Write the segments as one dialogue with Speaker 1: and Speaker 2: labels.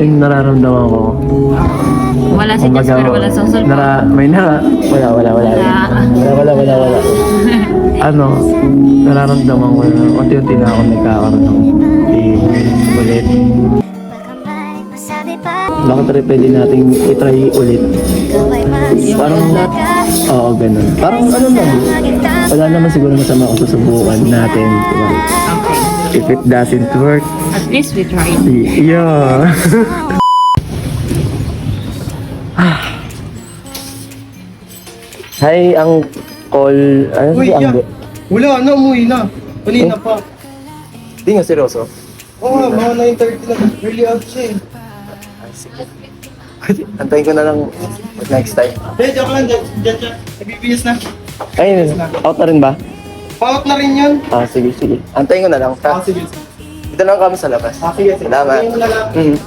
Speaker 1: yung nararamdaman ko.
Speaker 2: Wala si Jasper, wala susul.
Speaker 1: Wala. Ano, nararamdaman ko na unti-unti na ako nagkakaroon ng ulit. Bakit rin pwede nating itry ulit? Parang, oo, ganun. Parang ano lang, wala naman siguro masama kung susubukan natin. Diba? If it doesn't work,
Speaker 2: At least we tried.
Speaker 1: yeah. Hi, ang call. Ano
Speaker 3: Uy,
Speaker 1: si
Speaker 3: yeah.
Speaker 1: Angge?
Speaker 3: Wala na, umuwi na. Kanina pa.
Speaker 1: Hindi nga seryoso.
Speaker 3: Oo nga, mga 9:30 na. Early out siya eh.
Speaker 1: Antayin ko na lang next time.
Speaker 3: Hindi, joke lang. Diyan siya. Nagbibihis na.
Speaker 1: Ay, out na rin ba?
Speaker 3: Paot na rin yun.
Speaker 1: Ah, sige, sige. Antayin ko na lang.
Speaker 3: Ah, sige.
Speaker 1: Dito lang kami sa labas.
Speaker 3: Ah, sige.
Speaker 1: Salamat.
Speaker 3: Sabihin mo na lang.
Speaker 1: Mhm.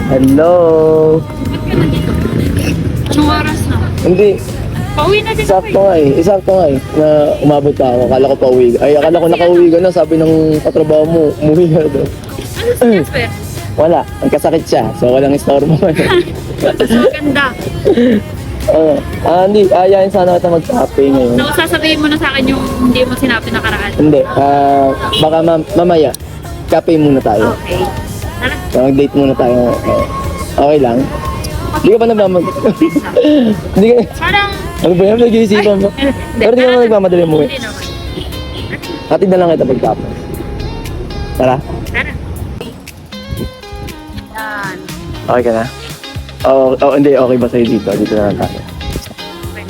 Speaker 1: Hello.
Speaker 2: Anong oras na?
Speaker 1: Hindi,
Speaker 2: Pauwi na din
Speaker 1: sakto nga eh. Sakto nga eh. Na umabot pa ako. Akala ko pauwi. Ay, akala ko nakauwi ka na. Sabi ng katrabaho mo, umuwi ka doon.
Speaker 2: Ano si Jasper?
Speaker 1: Wala. Nagkasakit siya. So, walang istorbo.
Speaker 2: Mas maganda.
Speaker 1: Oo. Hindi. Ayayin sana kita mag-cafe ngayon.
Speaker 2: Naku, sasabihin mo na sa akin yung hindi mo sinabi nakaraan.
Speaker 1: Hindi. Baka mamaya. Cafe muna tayo.
Speaker 2: Okay. Tara.
Speaker 1: So, mag-date muna tayo. Okay lang. Hindi ka ba nagmamag... Hindi ka...
Speaker 2: Parang...
Speaker 1: Ano ba yan? Nag-iisipan mo?
Speaker 2: Hindi,
Speaker 1: Pero di ka
Speaker 2: tara.
Speaker 1: nagmamadali mo eh.
Speaker 2: Hindi naman.
Speaker 1: Hatid na lang kita pagtapos. Tara.
Speaker 2: Tara. Yan.
Speaker 1: Okay ka na? Oo, hindi. Okay ba sa'yo dito? Dito na lang tayo.
Speaker 2: Okay.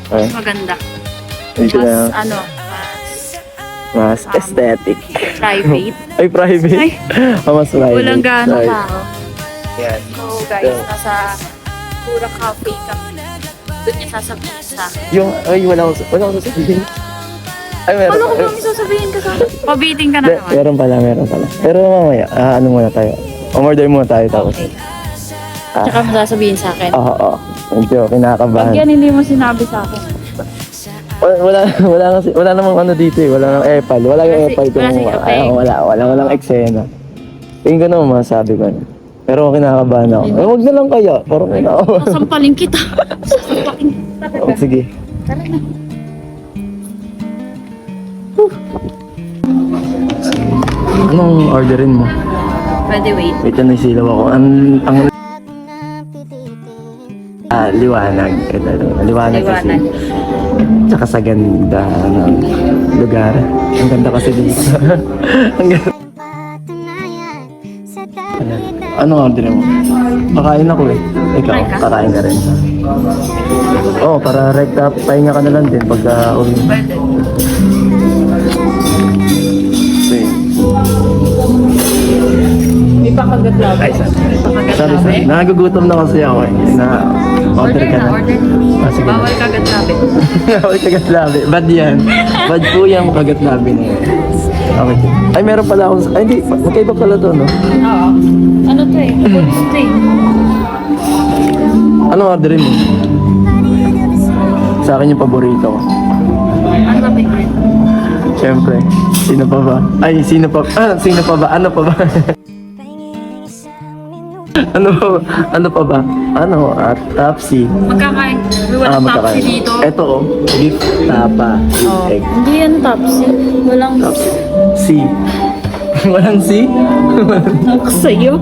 Speaker 1: Okay.
Speaker 2: Mas maganda.
Speaker 1: Dito na lang.
Speaker 2: Mas ano,
Speaker 1: Mas aesthetic.
Speaker 2: private.
Speaker 1: Ay, private?
Speaker 2: Ay.
Speaker 1: Mas private.
Speaker 2: Walang gaano
Speaker 1: Right.
Speaker 2: tao.
Speaker 1: Yan.
Speaker 2: So guys, nasa Pura Cafe kami. Doon niya sasabihin sa akin.
Speaker 1: Yung, wala akong sasabihin. Ay, meron
Speaker 2: Ano ko
Speaker 1: pa.
Speaker 2: ba may sasabihin ka sa akin? Pabiting ka na naman.
Speaker 1: Meron pala. Pero mamaya, ano muna tayo? Umorder muna tayo tapos.
Speaker 2: Okay. Tsaka mo sasabihin sa akin.
Speaker 1: Oo. Medyo
Speaker 2: Pag
Speaker 1: kinakabahan.
Speaker 2: yan hindi mo sinabi sa akin.
Speaker 1: Wala namang ano dito eh. Wala namang epal. Wala yung
Speaker 2: Wala si-
Speaker 1: epal.
Speaker 2: wala si Epal.
Speaker 1: Walang eksena. Tingin ko naman masasabi ko na. Pero kinakabahan ako. Wag na lang kaya. Parang kinakabahan.
Speaker 2: Sasampalin kita. Sasampalin kita.
Speaker 1: Oh, sige.
Speaker 2: Tara na.
Speaker 1: Anong orderin mo?
Speaker 2: Pwede wait.
Speaker 1: Wait na isilaw ako. Liwanag. Liwanag kasi.
Speaker 2: Liwanag.
Speaker 1: Tsaka sa ganda ng lugar. Ang ganda kasi dito. Ang ganda. Ayan. Anong orderin mo? Kakain ako eh. Ikaw,
Speaker 2: Kakain ka?
Speaker 1: kakain ka rin. Oo, para rekta, pahinga ka na lang din pagka uwi.
Speaker 2: Pwede.
Speaker 1: Okay.
Speaker 2: May pakagat lang.
Speaker 1: Ay,
Speaker 2: Pakagat
Speaker 1: sorry. Nagugutom na kasi ako eh. Order ka na.
Speaker 2: Order.
Speaker 1: Ah, sige.
Speaker 2: Bawal kagat labi.
Speaker 1: Bawal kagat labi. Bad yan. Bad po yung kagat labi na yan. Okay. Ay, meron pala akong... Ay, hindi. Magkaiba pala to, no?
Speaker 2: Oo. Ano to eh? Police to eh.
Speaker 1: Anong orderin mo? Sa akin yung paborito ko.
Speaker 2: Ano ba ba?
Speaker 1: Siyempre. Sino pa ba? Ay, sino pa ba? Ano pa ba? Ano pa ba? At Tapsi.
Speaker 2: Magkakain. Walang tapsi dito.
Speaker 1: Ito oh. Beef tapa.
Speaker 2: Oh.
Speaker 1: Egg.
Speaker 2: Hindi yan tapsi. Walang
Speaker 1: Tapsi. C. Walang C?
Speaker 2: ako sa'yo.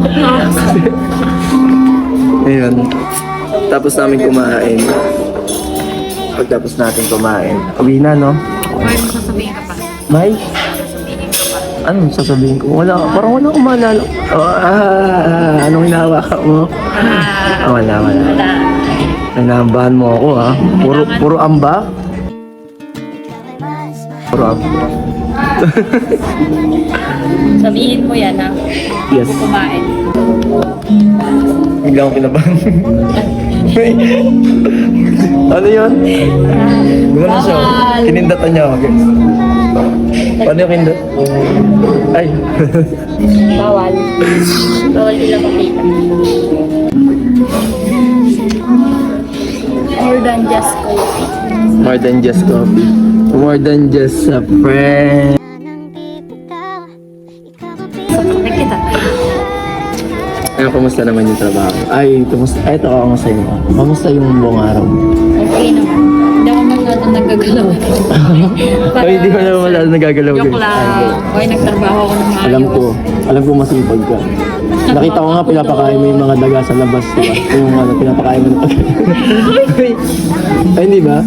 Speaker 1: Ayun. Tapos namin kumain. Pagtapos natin kumain. Uwi na, no?
Speaker 2: May masasabihin ka pa.
Speaker 1: May? Anong sasabihin ko? Parang wala akong maalala. Anong hinahawakan mo? Wala.
Speaker 2: Wala.
Speaker 1: Hinahambahan mo ako, ha? Puro amba? Puro amba.
Speaker 2: Sabihin mo yan ha.
Speaker 1: Yes.
Speaker 2: Kumain.
Speaker 1: Bigla akong kinabahan. Ano yun? Gumano siya. Kinindatan niya ako, guys. Paano yung kindat? Ay.
Speaker 2: Bawal. Bawal sila makita. More than just coffee.
Speaker 1: More than just coffee. More than just a friend.
Speaker 2: Nakita.
Speaker 1: Ay, kumusta naman yung trabaho? Ay, kumusta? Ay, ito ako sa'yo. Kamusta yung buong araw?
Speaker 2: Okay naman. Hindi ako masyadong nagagalaw.
Speaker 1: Ay, hindi ko naman masyadong nagagalaw.
Speaker 2: Joke lang. Okay, nagtrabaho ako ng maayos.
Speaker 1: Alam ko masipag ka. Nakita ko nga, pinapakain mo yung mga daga sa labas, diba? Yung ano, pinapakain mo ng pagkain. Ay, hindi ba?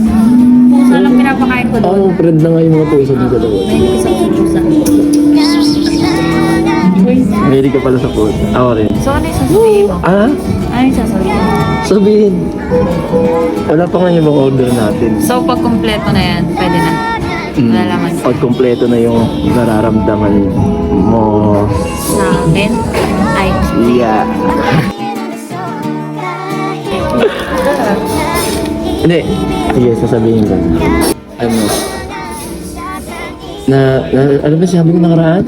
Speaker 2: Pusa lang pinapakain ko doon.
Speaker 1: Oo, friend na nga yung mga puso dito daw.
Speaker 2: May isang pusa.
Speaker 1: Mahilig ka pala sa food. Ako rin.
Speaker 2: So, ano yung sasabihin mo?
Speaker 1: Ah?
Speaker 2: Ano yung sasabihin mo?
Speaker 1: Sabihin. Wala pa nga yung mga order natin.
Speaker 2: So, pag kumpleto na yan, pwede na. Malalaman
Speaker 1: Pag kompleto na yung nararamdaman mo.
Speaker 2: sa akin. Ay,
Speaker 1: Yeah. Hindi. Sige, sasabihin ko. Ano? Ano ba sabi ko nakaraan?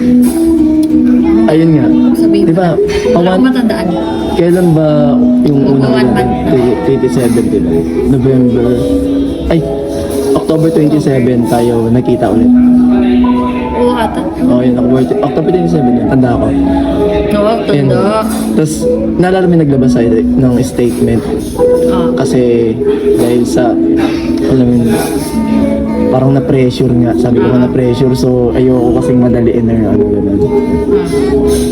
Speaker 1: Ayun nga.
Speaker 2: sabihin
Speaker 1: Di
Speaker 2: mo.
Speaker 1: ba?
Speaker 2: Wala akong matandaan.
Speaker 1: Kailan ba yung unang
Speaker 2: One month na.
Speaker 1: 27, di ba? November. Ay, October 27 tayo nakita ulit.
Speaker 2: Oo, ata.
Speaker 1: Oh, yun. October 27 yun. Tanda ko.
Speaker 2: Nawag,
Speaker 1: Yun.
Speaker 2: tanda.
Speaker 1: Tapos, naalala mo yung naglabas tayo ng statement.
Speaker 2: Ah.
Speaker 1: Kasi, dahil sa, alam mo yun, parang na-pressure nga. Sabi ko nga na-pressure, so ayoko kasing madaliin na ano, gano'n.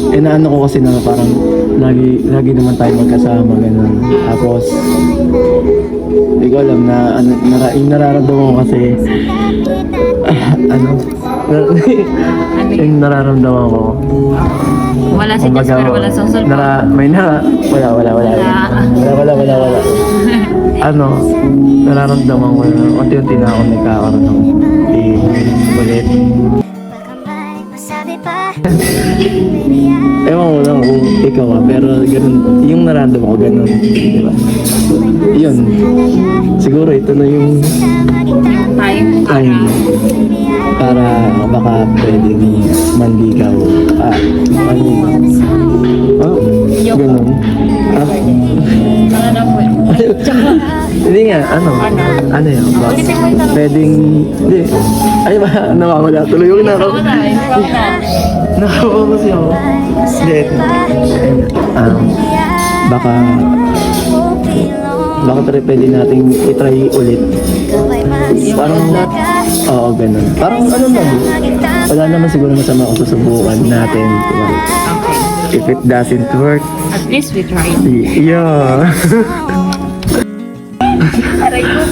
Speaker 1: Eh, naano ko kasi na parang lagi naman tayo magkasama, gano'n. Tapos, hindi ko alam na, ano, yung nararamdaman ko kasi, ano, yung nararamdaman ko.
Speaker 2: Wala si Jess, pero wala sa sol.
Speaker 1: Wala. Ano, nararamdaman ko na unti-unti na ako nagkakaroon ng ulit. Ewan ko lang kung ikaw pero ganun, yung nararamdaman ko ganun, di ba? Yun, siguro ito na yung time para baka pwedeng manligaw. Ganun.
Speaker 2: Ano na po eh.
Speaker 1: Hindi nga, ano yun, ba? Pwedeng, hindi, ay ba, nawawala tuloy yung
Speaker 2: Wala, wala.
Speaker 1: nakawa kasi ako. Hindi, baka pwede nating itry ulit. Parang, oo, ganun. Parang ano lang, wala naman siguro masama kung susubukan natin. Diba? If it doesn't work,
Speaker 2: At least we tried.
Speaker 1: yeah.
Speaker 2: Aray ko.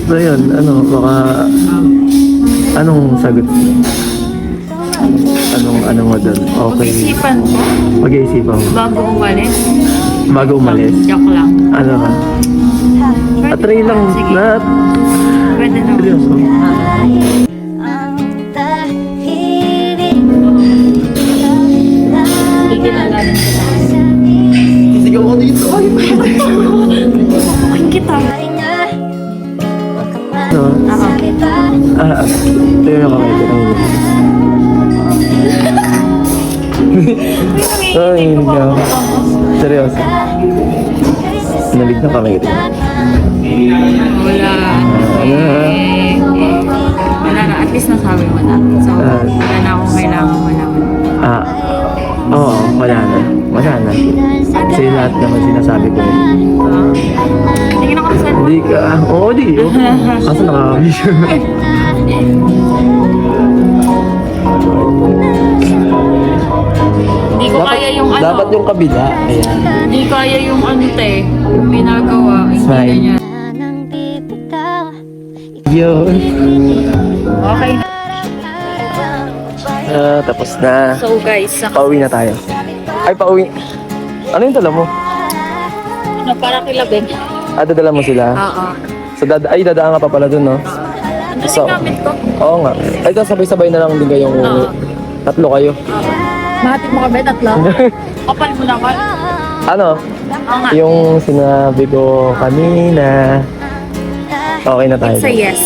Speaker 1: So yun, ano, baka, anong sagot? Anong mo doon? Okay.
Speaker 2: Isipan ko
Speaker 1: Mag-iisipan mo.
Speaker 2: bago umalis.
Speaker 1: Bago umalis.
Speaker 2: Joke lang.
Speaker 1: Ano ka? Try lang.
Speaker 2: Sige.
Speaker 1: Lahat.
Speaker 2: Pwede na.
Speaker 1: Seryoso.
Speaker 2: Sige na natin.
Speaker 1: Sigaw ko dito. Ay,
Speaker 2: Okay kita.
Speaker 1: ano? Ito yung kamay ko. Ay, hindi ako. Seryoso. Nalig na kamay ko.
Speaker 2: Wala. Wala na. At least nasabi mo na. So, wala na akong kailangan mo naman.
Speaker 1: Oo, wala na. Wala na. Kasi lahat naman sinasabi ko.
Speaker 2: Tingin ako sa
Speaker 1: Hindi ka, oo di. Kaso naka-vision.
Speaker 2: Hindi ko kaya yung ano.
Speaker 1: Dapat yung kabila. Ayan.
Speaker 2: Hindi kaya yung ano te. Yung ginagawa. Hindi
Speaker 1: Smile.
Speaker 2: ganyan.
Speaker 1: Yun.
Speaker 2: Okay na.
Speaker 1: Tapos na.
Speaker 2: So guys,
Speaker 1: Pauwi na tayo. Ay, pauwi. Ano yung dala mo?
Speaker 2: ano, para kilabin.
Speaker 1: Dadala mo sila?
Speaker 2: Oo.
Speaker 1: So, dadaan ka pa pala dun, no?
Speaker 2: Ano
Speaker 1: So,
Speaker 2: yung gamit ko?
Speaker 1: Oo nga. Ay, tapos sabay-sabay na lang din kayong tatlo kayo.
Speaker 2: Mahati mo kami, tatlo. Kapal mo naman.
Speaker 1: Ano?
Speaker 2: Oo nga.
Speaker 1: Yung sinabi ko kanina. Okay na tayo.
Speaker 2: It's a yes.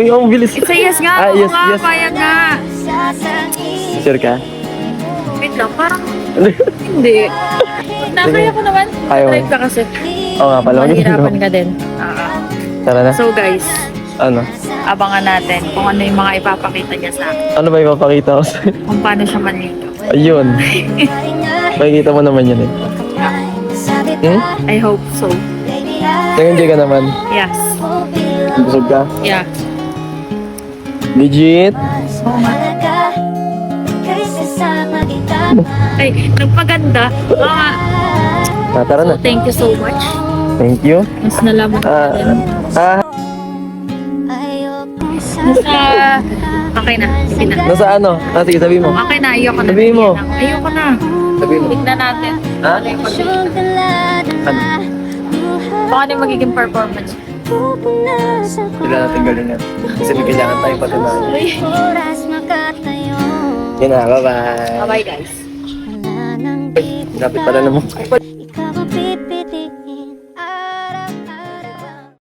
Speaker 1: Yung bilis.
Speaker 2: It's a yes nga.
Speaker 1: Ah,
Speaker 2: Oo
Speaker 1: yes,
Speaker 2: nga,
Speaker 1: yes.
Speaker 2: payag nga.
Speaker 1: Sure ka?
Speaker 2: Wait lang, parang hindi. Nakaya ko naman.
Speaker 1: Ayaw mo.
Speaker 2: Drive ka kasi.
Speaker 1: Oo nga pala.
Speaker 2: Mahirapan ka din.
Speaker 1: Tara na.
Speaker 2: So guys,
Speaker 1: Ano?
Speaker 2: abangan natin kung ano yung mga ipapakita niya sa akin.
Speaker 1: Ano ba ipapakita ko sa'yo?
Speaker 2: Kung paano siya manligaw.
Speaker 1: Ayun. Makikita mo naman yun eh. Hmm?
Speaker 2: I hope so.
Speaker 1: Nag-enjoy ka naman.
Speaker 2: Yes.
Speaker 1: Busog ka?
Speaker 2: Yeah.
Speaker 1: Legit?
Speaker 2: Ay, nagpaganda.
Speaker 1: Tara na.
Speaker 2: So, thank you so much.
Speaker 1: Thank you.
Speaker 2: Mas nalaman natin. Nasa... Okay na. Sige na.
Speaker 1: Nasa ano? Sige, sabi mo.
Speaker 2: Okay na. Ayoko na.
Speaker 1: Sabihin mo.
Speaker 2: Ayoko na.
Speaker 1: Sabi mo.
Speaker 2: Tignan natin.
Speaker 1: Ha?
Speaker 2: Ano yung pagkikita.
Speaker 1: Ano?
Speaker 2: Baka ano yung magiging performance.
Speaker 1: Sila natin galingan. Kasi may kailangan tayong patunayan. Yun na, bye-bye.
Speaker 2: Bye-bye guys.
Speaker 1: Lapit pala na mo.
Speaker 4: Ikaw ang pipitiin